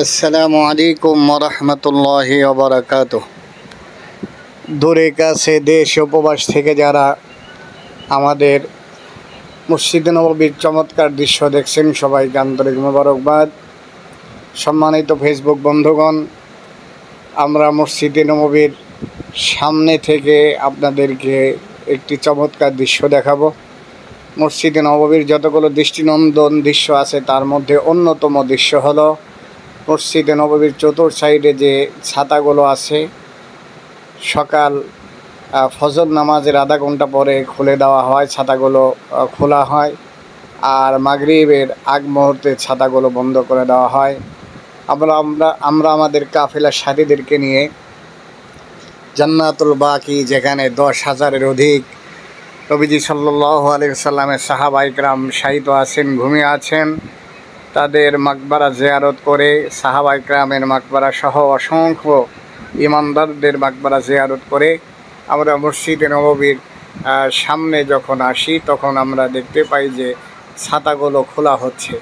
আসসালামু আলাইকুম ওরহমতুল্লাহি ওবারাকাতুহ। দূরে কাছে দেশ উপবাস থেকে যারা আমাদের মসজিদে নববীর চমৎকার দৃশ্য দেখছেন, সবাইকে আন্তরিক মোবারকবাদ। সম্মানিত ফেসবুক বন্ধুগণ, আমরা মসজিদে নববীর সামনে থেকে আপনাদেরকে একটি চমৎকার দৃশ্য দেখাবো। মসজিদে নববীর যতগুলো দৃষ্টিনন্দন দৃশ্য আছে তার মধ্যে অন্যতম দৃশ্য হলো মসজিদে নববীর চতুর সাইডে যে ছাতাগুলো আছে, সকাল ফজর নামাজের আধা ঘন্টা পরে খুলে দেওয়া হয়, ছাতাগুলো খোলা হয়। আর মাগরিবের আগ মুহূর্তে ছাতাগুলো বন্ধ করে দেওয়া হয়। আমরা আমাদের কাফেলার সাথীদেরকে নিয়ে জান্নাতুল বাকি, যেখানে 10,000-এর অধিক নবীজি সাল্লাল্লাহু আলাইহি ওয়াসাল্লামের সাহাবায়ে কেরাম শায়িত আছেন, ঘুমিয়ে আছেন, তাদের মাকবারা জিয়ারত করে, সাহাবায়ে কেরামের মাকবারা সহ অসংখ্য ইমানদারদের মাকবারা জিয়ারত করে আমরা মসজিদে নববীর সামনে যখন আসি, তখন আমরা দেখতে পাই যে ছাতাগুলো খোলা হচ্ছে।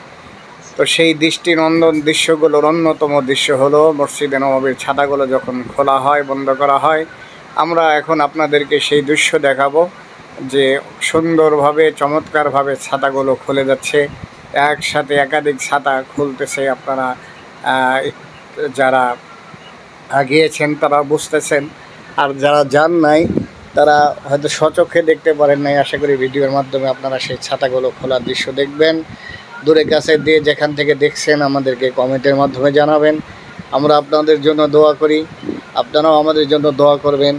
তো সেই দৃষ্টিনন্দন দৃশ্যগুলোর অন্যতম দৃশ্য হলো মসজিদে নববীর ছাতাগুলো যখন খোলা হয়, বন্ধ করা হয়। আমরা এখন আপনাদেরকে সেই দৃশ্য দেখাবো যে সুন্দরভাবে, চমৎকারভাবে ছাতাগুলো খুলে যাচ্ছে। একসাথে একাধিক ছাতা খুলতেছে। আপনারা যারা গিয়েছেন তারা বুঝতেছেন, আর যারা যান নাই তারা হয়তো স্বচক্ষে দেখতে পারেন নাই। আশা করি ভিডিওর মাধ্যমে আপনারা সেই ছাতাগুলো খোলার দৃশ্য দেখবেন। দূরে কাছে দিয়ে যেখান থেকে দেখছেন আমাদেরকে কমেন্টের মাধ্যমে জানাবেন। আমরা আপনাদের জন্য দোয়া করি, আপনারাও আমাদের জন্য দোয়া করবেন।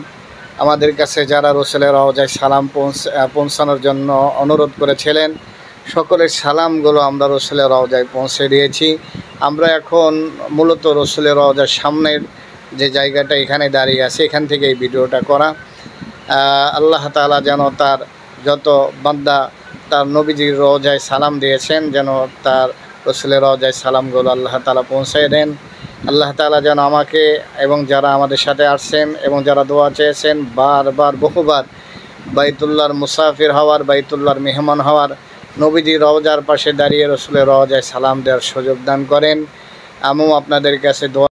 আমাদের কাছে যারা রসুলের রওজায় সালাম পৌঁছানোর জন্য অনুরোধ করেছিলেন, সকলের সালামগুলো আমরা রসুলের রওজায় পৌঁছে দিয়েছি। আমরা এখন মূলত রসুলের রওজার সামনের যে জায়গাটা, এখানে দাঁড়িয়ে আছে, এখান থেকে এই ভিডিওটা করা। আল্লাহ তাআলা যেন তার যত বান্দা তার নবীজির রওজায় সালাম দিয়েছেন, যেন তার রসুলের রওজায় সালামগুলো আল্লাহ তাআলা পৌঁছে দেন। আল্লাহ তাআলা যেন আমাকে এবং যারা আমাদের সাথে আসছেন এবং যারা দোয়া চেয়েছেন বারবার বহুবার বাইতুল্লাহর মুসাফির হওয়ার, বাইতুল্লাহর মেহমান হওয়ার, নবীজির রওজার পাশে দাঁড়িয়ে রসুলের রওজায় সালাম দেওয়ার সুযোগ দান করেন। আমিও আপনাদের কাছে দোয়া